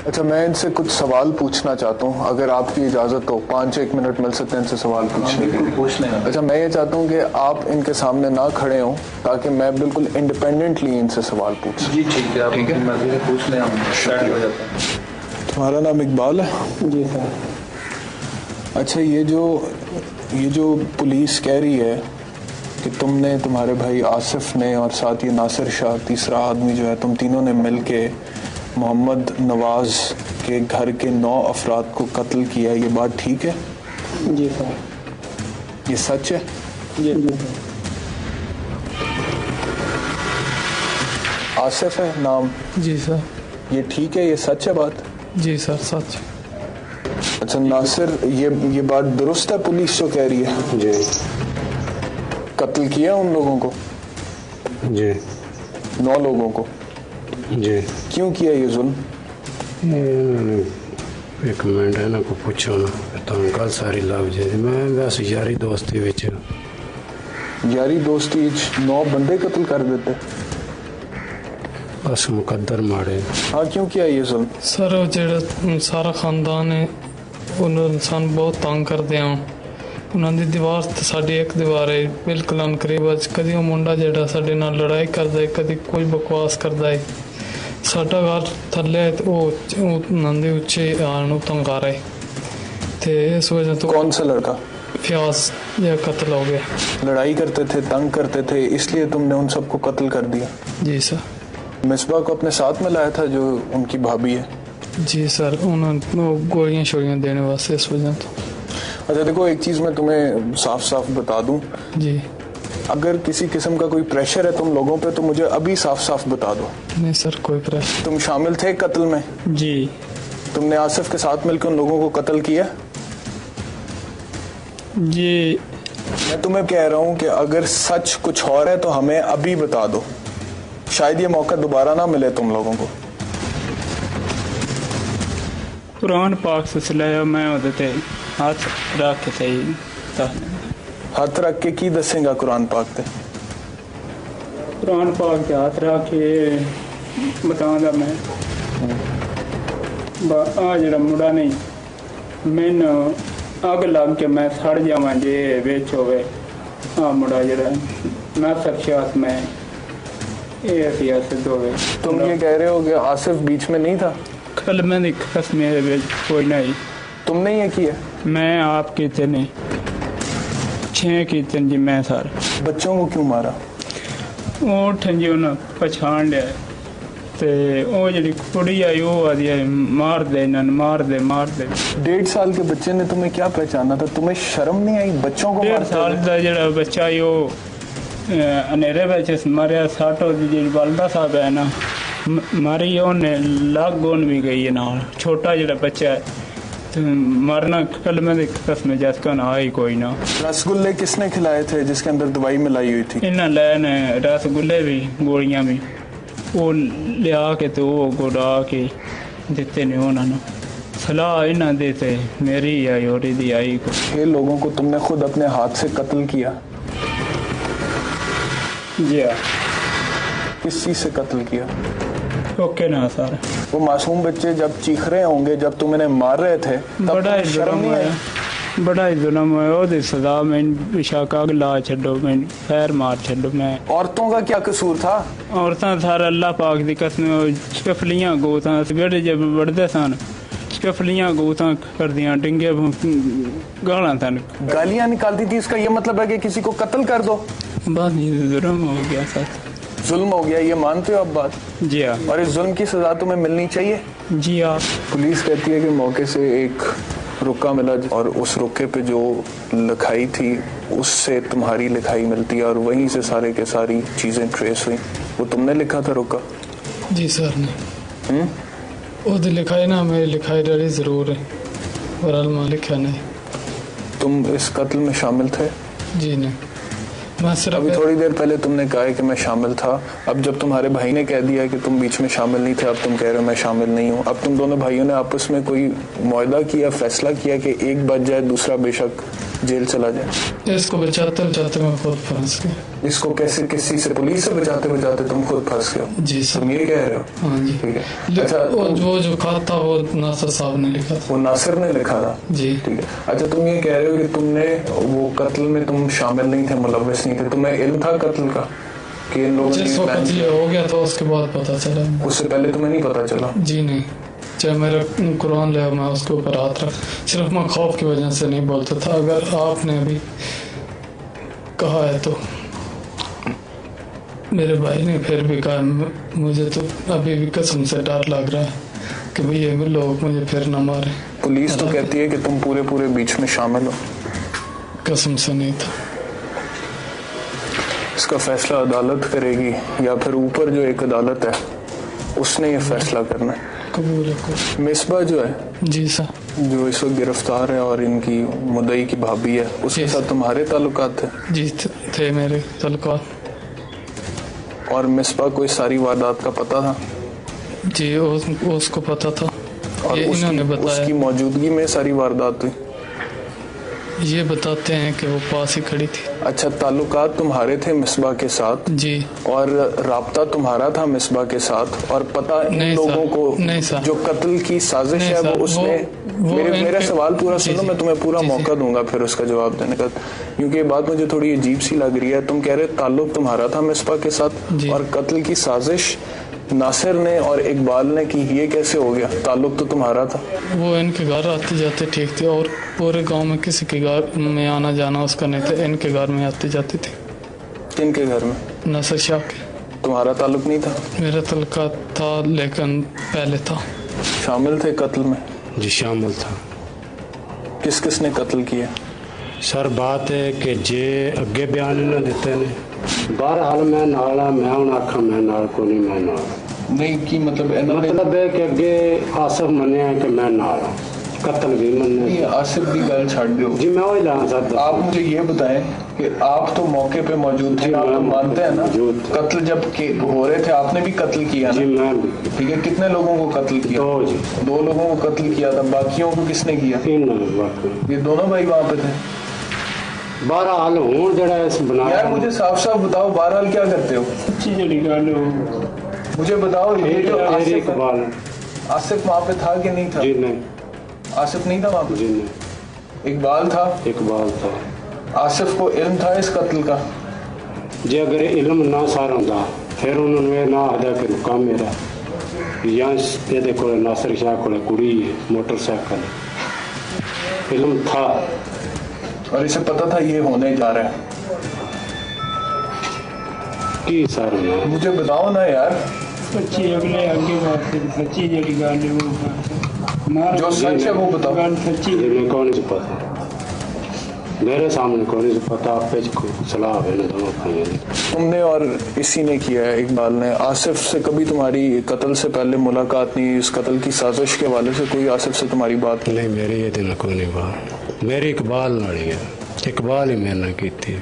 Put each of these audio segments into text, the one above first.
اچھا میں ان سے کچھ سوال پوچھنا چاہتا ہوں، اگر آپ کی اجازت ہو 5-1 منٹ مل سکتے ہیں ان سے سوال پوچھنے کے لیے؟ اچھا میں یہ چاہتا ہوں کہ آپ ان کے سامنے نہ کھڑے ہوں تاکہ میں بالکل انڈیپینڈنٹلی ان سے سوال پوچھ. جی ٹھیک ہے، آپ کی مرضی سے پوچھ لیں، ہم اسٹارٹ ہو جاتے ہیں. تمہارا نام اقبال ہے؟ جی سر. اچھا یہ جو پولیس کہہ رہی ہے کہ تم نے، تمہارے بھائی آصف نے اور ساتھ یہ ناصر شاہ تیسرا آدمی جو ہے، تم تینوں نے مل کے محمد نواز کے گھر کے 9 افراد کو قتل کیا، یہ بات ٹھیک ہے؟ جی سر. یہ سچ ہے؟ جی سر. آصف ہے نام؟ جی سر. یہ ٹھیک ہے، یہ سچ ہے بات؟ جی سر سچ. اچھا ناصر، یہ بات درست ہے پولیس جو کہہ رہی ہے؟ جی. قتل کیا ان لوگوں کو؟ جی. 9 لوگوں کو؟ جی. کیوں کیا یہ ظلم؟ ایک منٹ ہے نا کو پوچھو نا تو کل ساری لگ جائے. میں بس یاری دوستی وچ، یاری دوستی 9 بندے قتل کر دیتے؟ بس مقدر ماڑے. ہاں کیوں کیا یہ ظلم؟ سر وہ جڑا سارا خاندان ہے انہوں انسان بہت تنگ کرتے ہیں. انہوں دی دیوار تو ساری ایک دیوار ہے بالکل ان قریب. کدی وہ منڈا جڑا سارے نال لڑائی کرتا ہے، کدی کوئی بکواس کرتا ہے. ساڈا گھر تھلے ہے تو وہ انہوں دے اچے آن تنگ آ رہے تو اس وجہ تو. کون سا لڑکا؟ فیاض یہ قتل ہو گیا. لڑائی کرتے تھے، تنگ کرتے تھے، اس لیے تم نے ان سب کو قتل کر دیا؟ جی سر. مصباح کو اپنے ساتھ میں لایا تھا جو ان کی بھابھی ہے؟ جی سر. انہوں گولیاں شولیاں دینے واسطے اس وجہ تو. اچھا دیکھو ایک چیز میں تمہیں صاف صاف بتا دوں، جی. اگر کسی قسم کا کوئی پریشر ہے تم لوگوں پہ تو مجھے ابھی صاف صاف بتا دو. نہیں سر کوئی پریشر. تم شامل تھے قتل میں؟ جی. تم نے آصف کے ساتھ مل کے ان لوگوں کو قتل کیا؟ جی. میں تمہیں کہہ رہا ہوں کہ اگر سچ کچھ اور ہے تو ہمیں ابھی بتا دو، شاید یہ موقع دوبارہ نہ ملے تم لوگوں کو. قرآن پاک سے سلایا میں ہوتے ہاتھ رکھ کے صحیح ہاتھ رکھ کے کی دسیں گا قرآن پاک تے؟ قرآن پاک کے ہاتھ رکھ کے بتاؤں گا میں آ جڑا مڑا نہیں مینو اگ لگ کے میں سڑ جاواں جے وچ ہوئے آ مڑا جڑا ناصر شاہ میں یہ سیاست ہوئے. تم یہ کہہ رہے ہو کہ آصف بیچ میں نہیں تھا؟ کلمے دی قسم کوئی نہیں. تم نے یہ کیا؟ میں آپ کیتے نہیں 6 کیتے جی. میں سر بچوں کو کیوں مارا؟ وہ جی انہیں پچھان لیا تے وہ جڑی کڑی آئی وہ آدھی مار دے انہوں مار دے. 1.5 سال کے بچے نے تمہیں کیا پہچانا تھا؟ تمہیں شرم نہیں آئی بچوں کو 1.5 سال کا جڑا بچہ آئی وہ انیرے بچے مریا. ساٹو جی والدہ صاحب ہے نا ماری انہیں لاگ گون بھی گئی ہے نا. چھوٹا جڑا بچہ ہے مرنا کلمے دی قسم جس کا نہ آئی کوئی نہ. رس گلے کس نے کھلائے تھے جس کے اندر دوائی ملائی ہوئی تھی؟ انہیں لے نے رس گلے بھی گولیاں بھی وہ لیا کے تو وہ گڑا کے دیتے نے انہوں نے. صلاح انہیں دیتے میری آئی اور دی آئی کو. 6 لوگوں کو تم نے خود اپنے ہاتھ سے قتل کیا؟ جی ہاں. کس چیز سے قتل کیا؟ اوکے نا سر. وہ معصوم بچے جب چیخ رہے ہوں گے جب تم انہیں مار رہے تھے بڑا ہی ظلم ہے، بڑا ہی ظلم ہے. وہ دی سزا میں بشاک اگ لا چھڈو میں خیر مار چھڈو. میں عورتوں کا کیا قصور تھا؟ عورتاں سارا اللہ پاک دی قسم چکفلیاں گوتاں بیٹے جب بڑھتے سن چکفلیاں گوتاں کردیاں ڈنگے گالاں تھن گالیاں نکالتی تھی. اس کا یہ مطلب ہے کہ کسی کو قتل کر دو؟ بس ظلم ہو گیا سر. ظلم ہو گیا، یہ مانتے ہو اب بات؟ جی ہاں. اور اس ظلم کی سزا تمہیں ملنی چاہیے؟ جی ہاں. پولیس کہتی ہے کہ موقع سے ایک رکا ملا اور اس رکے پہ جو لکھائی تھی اس سے تمہاری لکھائی ملتی ہے اور وہیں سے سارے کے ساری چیزیں ٹریس ہوئی. وہ تم نے لکھا تھا رکا؟ جی سر نے. وہ تو لکھائی نا میری لکھائی ڈری ضرور ہے اور میں لکھا نہیں. تم اس قتل میں شامل تھے؟ جی نہیں. میں صرف ابھی تھوڑی دیر پہلے تم نے کہا ہے کہ میں شامل تھا. اب جب تمہارے بھائی نے کہہ دیا کہ تم بیچ میں شامل نہیں تھے اب تم کہہ رہے ہو میں شامل نہیں ہوں. اب تم دونوں بھائیوں نے آپس میں کوئی معاہدہ کیا، فیصلہ کیا کہ ایک بچ جائے دوسرا بے شک जेल चला जाए। इसको बचाते बचाते मैं खुद फंस गया। इसको कैसे, किसी से, पुलिस से बचाते बचाते तुम खुद फंस गए हो? जी सर। तुम ये कह रहे हो? हाँ जी। ठीक है। अच्छा, वो जो खत था वो नासिर साहब ने लिखा था। वो नासिर ने लिखा था? जी। ठीक है। अच्छा, तुम ये कह रहे हो कि तुमने वो कत्ल में तुम शामिल नहीं थे, मुलव्वस नहीं थे, तुम्हें इल्म था कत्ल का कि इन लोगों ने जिस प्लान वक्त किया? ये हो गया था उसके बाद पता चला। उससे पहले तुम्हें नहीं पता चला? जी नहीं, चाहे मेरा कुरान ले मैं उसके ऊपर हाथ रख, सिर्फ मैं खौफ की वजह से नहीं बोलता था। अगर आपने अभी कहा है तो मेरे भाई ने फिर भी कहा, मुझे तो अभी भी कसम से डर लग रहा है कि भाई ये लोग मुझे फिर ना मारे। पुलिस तो कहती है कि तुम पूरे बीच में शामिल हो। कसम से नहीं था। इसका फैसला अदालत करेगी या फिर ऊपर जो एक अदालत है उसने ये फैसला करना है। कबूल है कबूल। मिसबा जो है, जी सर, जो इस वक्त गिरफ्तार है और इनकी मुद्दई की भाभी है, उसके जी। साथ तुम्हारे ताल्लुकात थे? जी थे मेरे तलकात। और मिसबा को इस सारी वारदात का पता था? जी उसको पता था। और ये इन्होंने उसकी बताया। मौजूदगी में सारी वारदात हुई? ये बताते हैं कि वो पास ही खड़ी थी। अच्छा, ताल्लुकात तुम्हारे थे मिसबा के साथ? जी। और राब्ता तुम्हारा था मिसबा के साथ, और पता इन नहीं लोगों सर, को नहीं सर। जो कत्ल की साजिश नहीं है सर, वो उसने मेरा सवाल पूरा जी, सुनो, जी। मैं तुम्हें पूरा जी, जी। मौका दूंगा फिर उसका जवाब देने का, क्योंकि ये बात मुझे थोड़ी अजीब सी लग रही है। तुम कह रहे ताल्लुक तुम्हारा था मिसबा के साथ जी। और कत्ल की साजिश नासिर ने और इकबाल ने की, ये कैसे हो गया? ताल्लुक तो तुम्हारा था। वो इनके घर आते जाते ठीक थे और पूरे गांव में किसी के घर में आना जाना उसका नहीं था। इनके घर में आते जाते थे। किनके घर में? नासिर शाह के। तुम्हारा ताल्लुक नहीं था? मेरा तलका था लेकिन पहले था। शामिल थे कत्ल में? जी शामिल था। किस किस ने कत्ल किया? सर बात है कि जे अगे बयान इन्होंने दिते ने, बहरहाल मैं नाल आ, मैं हूं आखा मैं नाल को नहीं, मैं नाल नहीं की मतलब है कि अगे आसिफ मन्या कि मैं नाल हां, कत्ल भी मन्ने। आसिफ की गल छड़ दो जी मैं वही लाना चाहता। आप मुझे ये बताएं कि आप तो मौके पे मौजूद थे, जी, आप तो मैं मानते हैं ना मौजूद था। कत्ल जब हो रहे थे आपने भी कत्ल किया जी ना? मैं भी। ठीक है, कितने लोगों को कत्ल किया? दो जी। 2 लोगों को कत्ल किया था, बाकियों को किसने किया? बाकी ये दोनों भाई वहां पे थे? बहरहाल हूं जड़ा इस बनाया। यार मुझे साफ साफ बताओ, बहरहाल क्या करते हो? सच्ची जड़ी गल हो, मुझे बताओ, ये जो आसिफ इकबाल। आसिफ वहां पे था कि नहीं था? जी नहीं। आसिफ नहीं था वहां पे? जी नहीं। इकबाल था? इकबाल था। आसिफ को इल्म था इस कत्ल का? जे अगर इल्म ना सारा होंदा फिर उन्होंने ना आदा कि रुका मेरा या ये को नासिर शाह को कुड़ी मोटरसाइकिल, इल्म था और इसे पता था ये होने जा रहा है? की सारे मुझे बताओ ना यार। सच्ची अगले आगे बात सच्ची जड़ी गल है वो मार जो सच है वो बताओ। गल सच्ची ये मेरे को नहीं पता, मेरे सामने को नहीं पता। आप पे सलाह है ना दोनों भाइयों की। तुमने और इसी ने किया है, इकबाल ने। आसिफ से कभी तुम्हारी कत्ल से पहले मुलाकात नहीं? इस कत्ल की साजिश के हवाले से कोई आसिफ से तुम्हारी बात नहीं मेरी ये दिन को नहीं बात, मेरी इकबाल नाल ही है, इकबाल ही मेरे नाल कीती।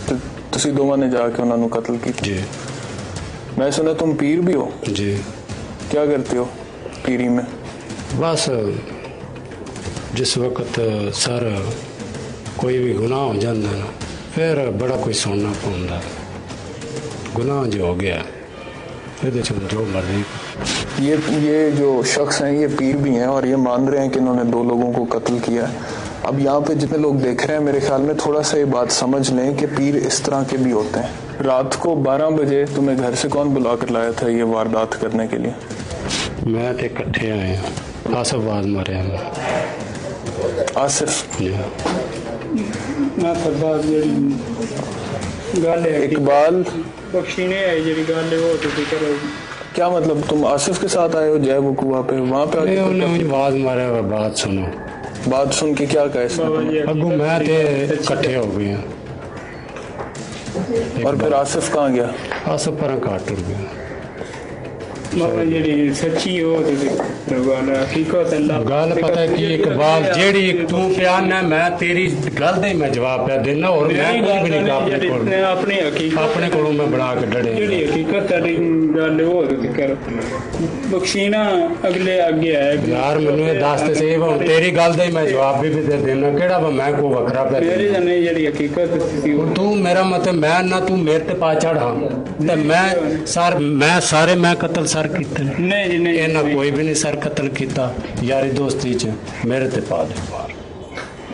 तो तुसी दोवां ने जाके उन्हां नूं कत्ल किया? जी। मैं सुना तुम पीर भी हो? जी। क्या करते हो पीरी में? बस जिस वक्त सर कोई भी गुनाह हो जाता ना फिर बड़ा कोई सुनना पौंदा, गुनाह जो हो गया ये जो मर्जी। ये जो शख्स हैं ये पीर भी हैं और ये मान रहे हैं कि इन्होंने 2 लोगों को कत्ल किया है। अब यहाँ पे जितने लोग देख रहे हैं मेरे ख्याल में थोड़ा सा ये बात समझ लें कि पीर इस तरह के भी होते हैं। रात को 12 बजे तुम्हें घर से कौन बुला कर लाया था ये वारदात करने के लिए? मैं तो इकट्ठे आए आसिफ बाद मारे हैं। आसिफ? जी। ना सरदार जड़ी गल है इकबाल बख्शी ने है जड़ी गल है वो तो करो। क्या मतलब तुम आसिफ के साथ आए हो जय वकुआ पे? वहाँ पे नहीं, आके उन्हें मुझे बाद मारे और बात सुनो, बात सुन के क्या कहा इसने? बाबा जी अगू मैं ते इकट्ठे हो गए हैं। और फिर आसिफ कहाँ गया? आसिफ पर काट टुट गया। ਮਾਮਾ ਜਿਹੜੀ ਸੱਚੀ ਉਹ ਤੇ ਗੱਲ ਹਕੀਕਤ ਅੱਲਾ ਗੱਲ ਪਤਾ ਕੀ ਇਕਬਾਲ ਜਿਹੜੀ ਤੂੰ ਬਿਆਨ ਹੈ ਮੈਂ ਤੇਰੀ ਗੱਲ ਦਾ ਹੀ ਮੈਂ ਜਵਾਬ ਪਿਆ ਦੇਣਾ ਹੋਰ ਮੈਂ ਕੁਝ ਵੀ ਨਹੀਂ ਆਪਣੇ ਕੋਲ ਆਪਣੀ ਹਕੀਕਤ ਆਪਣੇ ਕੋਲੋਂ ਮੈਂ ਬਣਾ ਕੇ ਡੜੇ ਜਿਹੜੀ ਹਕੀਕਤ ਸਾਡੀ ਗੱਲ ਉਹ ਜ਼ਿਕਰ ਬਖਸ਼ੀਨਾ ਅਗਲੇ ਅੱਗੇ ਆਇਆ ਯਾਰ ਮੈਨੂੰ ਇਹ ਦੱਸ ਤੇ ਸਹੀ ਹੁਣ ਤੇਰੀ ਗੱਲ ਦਾ ਹੀ ਮੈਂ ਜਵਾਬ ਵੀ ਦੇ ਦੇਣਾ ਕਿਹੜਾ ਵਾ ਮੈਂ ਕੋ ਵੱਖਰਾ ਪਿਆ ਮੇਰੀ ਤਾਂ ਨਹੀਂ ਜਿਹੜੀ ਹਕੀਕਤ ਸੀ ਹੁਣ ਤੂੰ ਮੇਰਾ ਮਤਲਬ ਮੈਂ ਨਾ ਤੂੰ ਮੇਰੇ ਤੇ ਪਾ ਚੜ੍ਹਾ ਤੇ ਮੈਂ ਸਾਰੇ ਮੈਂ ਕਤਲ ਸਰ ਕੀਤੇ ਨੇ ਨਹੀਂ ਜੀ ਨਹੀਂ ਇਹਨਾਂ ਕੋਈ ਵੀ ਨਹੀਂ ਸਰ ਕਤਲ ਕੀਤਾ ਯਾਰੀ ਦੋਸਤੀ ਚ ਮੇਰੇ ਤੇ ਪਾ ਦੇ ਪਾਰ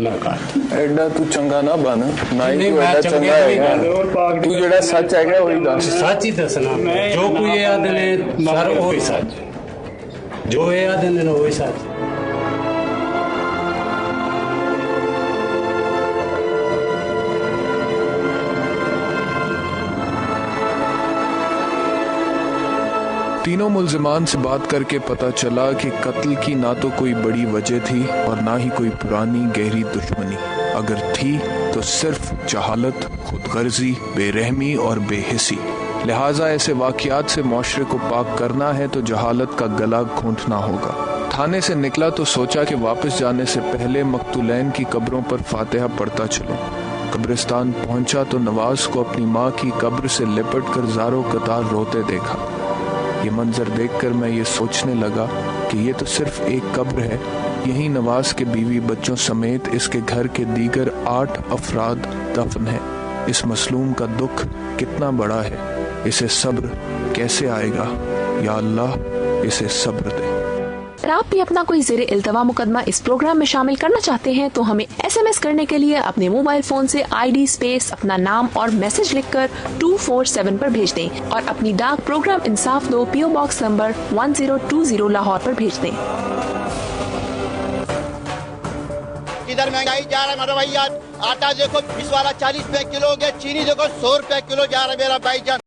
ਮੈਂ ਕਰ ਐਡਾ ਤੂੰ ਚੰਗਾ ਨਾ ਬਣ ਨਾ ਹੀ ਨਹੀਂ, ਤੂੰ ਮੈਂ ਐਡਾ ਚੰਗੇ ਚੰਗਾ ਨਹੀਂ ਹੈਗਾ ਹੋਰ ਪਾਕ ਤੂੰ ਜਿਹੜਾ ਸੱਚ ਹੈਗਾ ਉਹੀ ਦੱਸ ਸੱਚ ਹੀ ਦੱਸਣਾ ਜੋ ਕੋਈ ਇਹ ਆਦੇ ਨੇ ਸਰ ਉਹ ਹੀ ਸੱਚ ਜੋ ਇਹ ਆਦੇ ਨੇ ਉਹ ਹੀ ਸੱਚ तीनों मुल्जिमान से बात करके पता चला कि कत्ल की ना तो कोई बड़ी वजह थी और ना ही कोई पुरानी गहरी दुश्मनी अगर थी तो सिर्फ जहालत खुदगर्जी बेरहमी और बेहिसी लिहाजा ऐसे वाक़यात से माशरे को पाक करना है तो जहालत का गला घोंटना होगा थाने से निकला तो सोचा कि वापस जाने से पहले मकतूलैन की कब्रों पर फातिहा पढ़ता चलूं कब्रिस्तान पहुंचा तो नवाज को अपनी माँ की कब्र से लिपट कर ज़ारो कतार रोते देखा ये मंजर देखकर मैं ये सोचने लगा कि ये तो सिर्फ एक कब्र है यही नवाज के बीवी बच्चों समेत इसके घर के दीगर 8 अफराद दफन हैं इस मसलूम का दुख कितना बड़ा है इसे सब्र कैसे आएगा या अल्लाह इसे सब्र दे। अगर आप भी अपना कोई ज़ेरे इल्तवा मुकदमा इस प्रोग्राम में शामिल करना चाहते हैं तो हमें SMS करने के लिए अपने मोबाइल फोन से ID स्पेस अपना नाम और मैसेज लिखकर 247 पर भेज दें और अपनी डाक प्रोग्राम इंसाफ 2 PO बॉक्स नंबर 1020 लाहौर पर भेज दें। इधर महंगाई जा रहा है मेरा भैया, आटा देखो 20 वाला 40 रुपए किलो हो गया, चीनी देखो 100 रुपए किलो जा रहा है मेरा भाईजान।